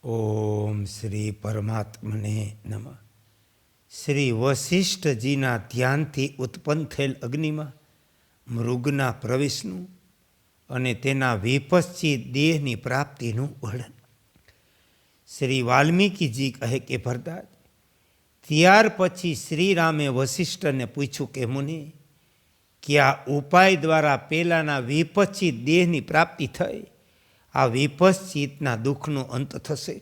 ઓમ શ્રી પરમાત્મને નમઃ. શ્રી વશિષ્ઠજીના ધ્યાનથી ઉત્પન્ન થયેલ અગ્નિમાં મૃગના પ્રવેશનું અને તેના વિપશ્ચિત દેહની પ્રાપ્તિનું વર્ણન. શ્રી વાલ્મીકીજી કહે કે ભરદાજ, ત્યાર પછી શ્રીરામે વશિષ્ઠને પૂછ્યું કે મુનિ, કે આ ઉપાય દ્વારા પેલાના વિપશ્ચિત દેહની પ્રાપ્તિ થઈ, આ વિપશ્ચિતના દુઃખનો અંત થશે.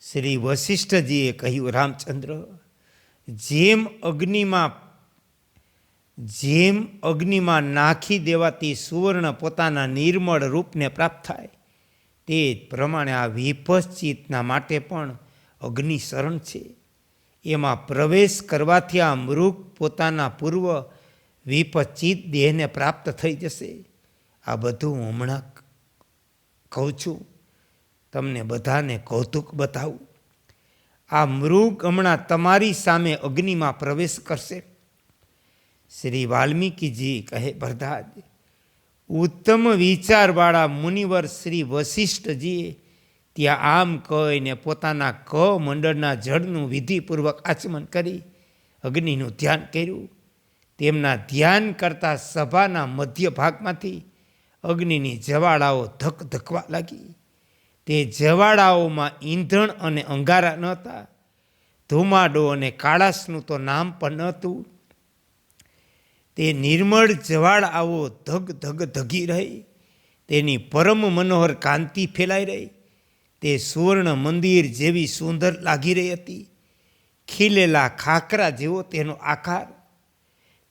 શ્રી વશિષ્ઠજીએ કહ્યું, રામચંદ્ર, જેમ અગ્નિમાં નાખી દેવાથી સુવર્ણ પોતાના નિર્મળ રૂપને પ્રાપ્ત થાય, તે જ પ્રમાણે આ વિપશ્ચિતના માટે પણ અગ્નિ શરણ છે. એમાં પ્રવેશ કરવાથી આ મૃગ પોતાના પૂર્વ વિપશ્ચિત દેહને પ્રાપ્ત થઈ જશે. આ બધું હું હમણાં કહું છું, તમને બધાને કૌતુક બતાવું. આ મૃગ હમણાં તમારી સામે અગ્નિમાં પ્રવેશ કરશે. શ્રી વાલ્મીકીજી કહે, ભરદાજ, ઉત્તમ વિચારવાળા મુનિવર શ્રી વશિષ્ઠજીએ ત્યાં આમ કહીને પોતાના મંડળના જળનું વિધિપૂર્વક આચમન કરી અગ્નિનું ધ્યાન કર્યું. તેમના ધ્યાન કરતા સભાના મધ્ય ભાગમાંથી અગ્નિની જવાળાઓ ધકધકવા લાગી. તે જવાળાઓમાં ઈંધણ અને અંગારા ન હતા. ધુમાડો અને કાળાશનું તો નામ પણ ન હતું. તે નિર્મળ જવાળાઓ ધગ ધગ ધગી રહી. તેની પરમ મનોહર કાંતિ ફેલાઈ રહી. તે સુવર્ણ મંદિર જેવી સુંદર લાગી રહી હતી. ખીલેલા ખાખરા જેવો તેનો આકાર.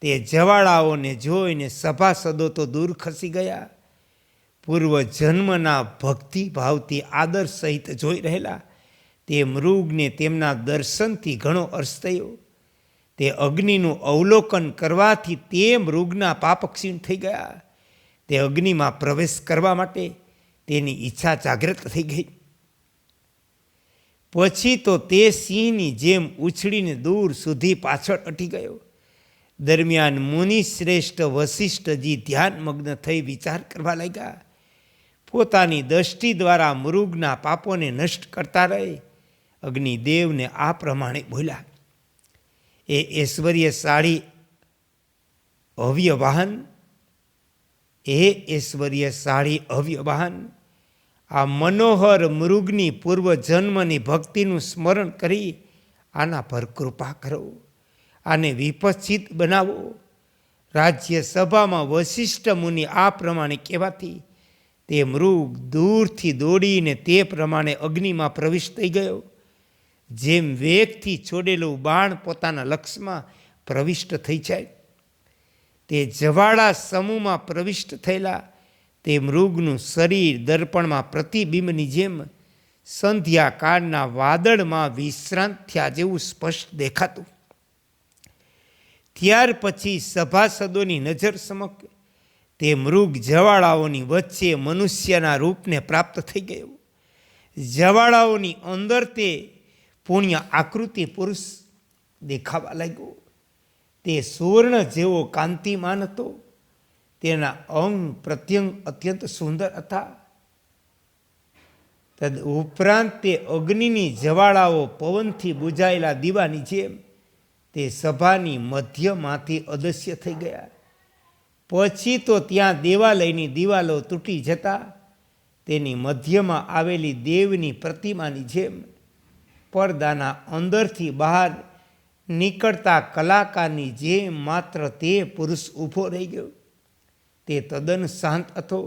તે જવાળાઓને જોઈને સભાસદો તો દૂર ખસી ગયા. પૂર્વ જન્મના ભક્તિભાવથી આદર સહિત જોઈ રહેલા તે મૃગને તેમના દર્શનથી ઘણો હર્ષ થયો. તે અગ્નિનું અવલોકન કરવાથી તે મૃગના પાપ ક્ષીણ થઈ ગયા. તે અગ્નિમાં પ્રવેશ કરવા માટે તેની ઈચ્છા જાગૃત થઈ ગઈ. પછી તો તે સિંહની જેમ ઉછળીને દૂર સુધી પાછળ હટી ગયો. દરમિયાન મુનિ શ્રેષ્ઠ વશિષ્ઠજી ધ્યાનમગ્ન થઈ વિચાર કરવા લાગ્યા. પોતાની દ્રષ્ટિ દ્વારા મૃગના પાપોને નષ્ટ કરતા રહે અગ્નિદેવને આ પ્રમાણે બોલ્યા, એ ઐશ્વર્યશાળી અવ્યવાહન, આ મનોહર મૃગની પૂર્વ જન્મની ભક્તિનું સ્મરણ કરી આના પર કૃપા કરો. આને વિપશ્ચિત બનાવો. રાજ્યસભામાં વશિષ્ઠ મુનિ આ પ્રમાણે કહેવાથી તે મૃગ દૂરથી દોડીને તે પ્રમાણે અગ્નિમાં પ્રવિષ્ટ થઈ ગયો. જેમ વેગથી છોડેલું બાણ પોતાના લક્ષ્યમાં પ્રવિષ્ટ થઈ જાય, તે જવાળા સમૂહમાં પ્રવિષ્ટ થયેલા તે મૃગનું શરીર દર્પણમાં પ્રતિબિંબની જેમ સંધ્યાકાળના વાદળમાં વિશ્રાંત થયા જેવું સ્પષ્ટ દેખાતું. ત્યાર પછી સભાસદોની નજર સમક્ષ તે મૃગ જવાળાઓની વચ્ચે મનુષ્યના રૂપને પ્રાપ્ત થઈ ગયો. જવાળાઓની અંદર તે પુણ્ય આકૃતિ પુરુષ દેખાવા લાગ્યો. તે સુવર્ણ જેવો કાંતિમાન હતો. તેના અંગ પ્રત્યંગ અત્યંત સુંદર હતા. તદ ઉપરાંત તે અગ્નિની જવાળાઓ પવનથી બુઝાયેલા દીવાની જેમ તે સભાની મધ્યમાંથી અદૃશ્ય થઈ ગયા. પછી તો ત્યાં દેવાલયની દિવાલો તૂટી જતા તેની મધ્યમાં આવેલી દેવની પ્રતિમાની જેમ પડદાના અંદરથી બહાર નીકળતા કલાકારની જેમ માત્ર તે પુરુષ ઊભો રહી ગયો. તે તદ્દન શાંત હતો.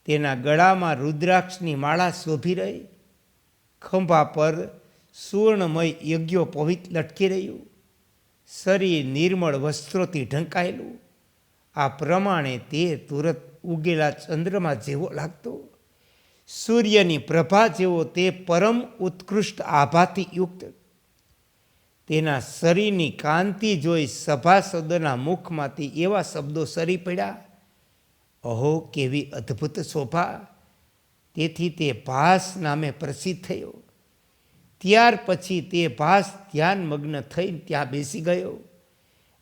તેના ગળામાં રુદ્રાક્ષની માળા શોભી રહી. ખંભા પર સુવર્ણમય યજ્ઞોપવિત લટકી રહ્યું. શરીર નિર્મળ વસ્ત્રોથી ઢંકાયેલું. આ પ્રમાણે તે તુરત ઉગેલા ચંદ્રમા જેવો લાગતો. સૂર્યની પ્રભા જેવો તે પરમ ઉત્કૃષ્ટ આભાથી યુક્ત. તેના શરીરની કાંતિ જોઈ સભાસદોના મુખમાંથી એવા શબ્દો સરી પડ્યા, અહો કેવી અદ્ભુત શોભા! તેથી તે ભાસ નામે પ્રસિદ્ધ થયો. ત્યાર પછી તે ભાસ ધ્યાનમગ્ન થઈને ત્યાં બેસી ગયો.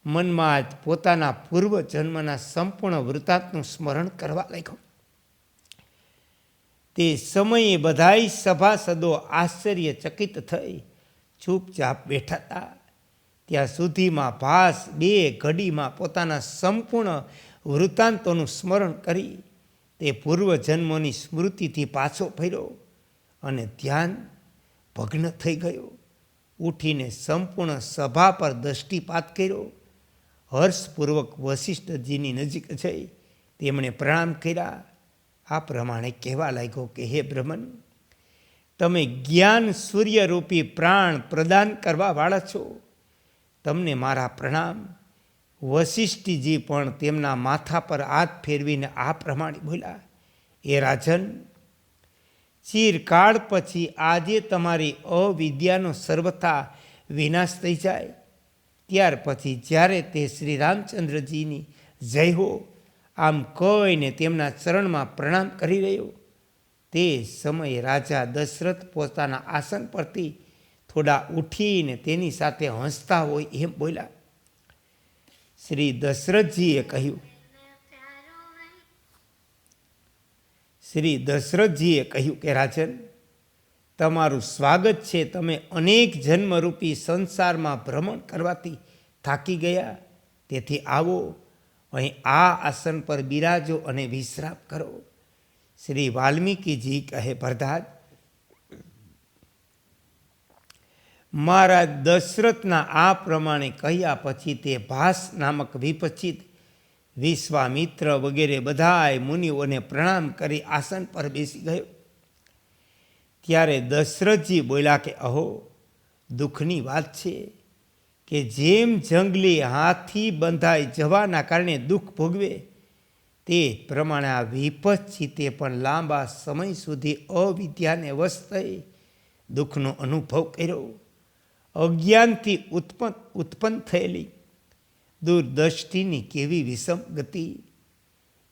મનમાં જ પોતાના પૂર્વ જન્મના સંપૂર્ણ વૃત્તાંતનું સ્મરણ કરવા લાગ્યો. તે સમયે બધાય સભાસદો આશ્ચર્યચકિત થઈ ચૂપચાપ બેઠા હતા. ત્યાં સુધીમાં ભાસ 2 ઘડીમાં પોતાના સંપૂર્ણ વૃત્તાંતોનું સ્મરણ કરી તે પૂર્વજન્મોની સ્મૃતિથી પાછો ફર્યો અને ધ્યાન ભગ્ન થઈ ગયો. ઉઠીને સંપૂર્ણ સભા પર દૃષ્ટિપાત કર્યો. હર્ષપૂર્વક વશિષ્ઠજીની નજીક જઈ તેમણે પ્રણામ કર્યા. આ પ્રમાણે કહેવા લાગ્યો કે હે બ્રહ્મન, તમે જ્ઞાન સૂર્યરૂપી પ્રાણ પ્રદાન કરવાવાળા છો. તમને મારા પ્રણામ. વશિષ્ઠજી પણ તેમના માથા પર હાથ ફેરવીને આ પ્રમાણે બોલ્યા, એ રાજન, ચિરકાળ પછી આજે તમારી અવિદ્યાનો સર્વથા વિનાશ થઈ જાય. ત્યાર પછી જ્યારે તે શ્રી રામચંદ્રજીની જય હો આમ કહીને તેમના ચરણમાં પ્રણામ કરી રહ્યો, તે સમયે રાજા દશરથ પોતાના આસન પરથી થોડા ઉઠીને તેની સાથે હસતા હોય એમ બોલ્યા. શ્રી દશરથજીએ કહ્યું કે રાજન, તમારું સ્વાગત છે. તમે અનેક જન્મરૂપી સંસારમાં ભ્રમણ કરવાથી થાકી ગયા, તેથી આવો, અહીં આ આસન પર બિરાજો અને વિશ્રામ કરો. શ્રી વાલ્મીકીજી કહે, ભરદ્વાજ, મહારાજ દશરથના આ પ્રમાણે કહ્યા પછી તે ભાસ નામક વિપચિત, વિશ્વામિત્ર વગેરે બધાય મુનિઓને પ્રણામ કરી આસન પર બેસી ગયો. ત્યારે દશરથજી બોલ્યા કે અહો, દુઃખની વાત છે કે જેમ જંગલી હાથી બંધાઈ જવાના કારણે દુઃખ ભોગવે, તે પ્રમાણે આ વિપચિતે પણ લાંબા સમય સુધી અવિદ્યાને વશ થઈ દુઃખનો અનુભવ કર્યો. અજ્ઞાનથી ઉત્પન્ન થયેલી દૂરદ્રષ્ટિની કેવી વિષમ ગતિ!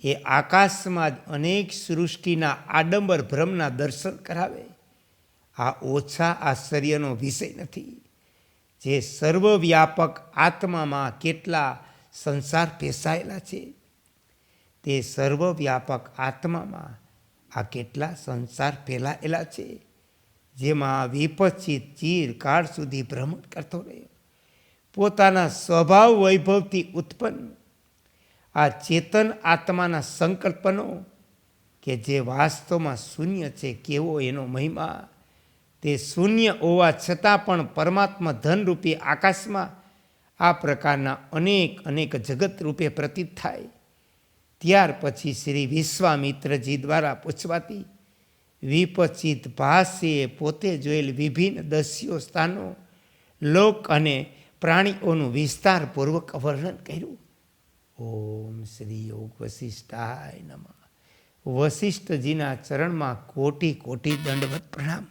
એ આકાશમાં જ અનેક સૃષ્ટિના આડંબર ભ્રમના દર્શન કરાવે. આ ઓછા આશ્ચર્યનો વિષય નથી. જે સર્વવ્યાપક આત્મામાં કેટલા સંસાર પેસાયેલા છે, તે સર્વવ્યાપક આત્મામાં આ કેટલા સંસાર ફેલાયેલા છે, જેમાં વિપચિત ચિરકાળ સુધી ભ્રમણ કરતો રહ્યો. પોતાના સ્વભાવ વૈભવથી ઉત્પન્ન આ ચેતન આત્માના સંકલ્પનો કે જે વાસ્તવમાં શૂન્ય છે, કેવો એનો મહિમા! તે શૂન્ય હોવા છતાં પણ પરમાત્મા ધનરૂપી આકાશમાં આ પ્રકારના અનેક જગત રૂપે પ્રતીત થાય. ત્યાર પછી શ્રી વિશ્વામિત્રજી દ્વારા પૂછવાથી વિપચિત ભાસે પોતે જોયેલ વિભિન્ન દસ્યો સ્થાનો, લોક અને પ્રાણીઓનું વિસ્તારપૂર્વક વર્ણન કર્યું. ઓમ શ્રી યોગ વશિષ્ઠાય નમઃ. વશિષ્ઠજીના ચરણમાં કોટી કોટી દંડવત પ્રણામ.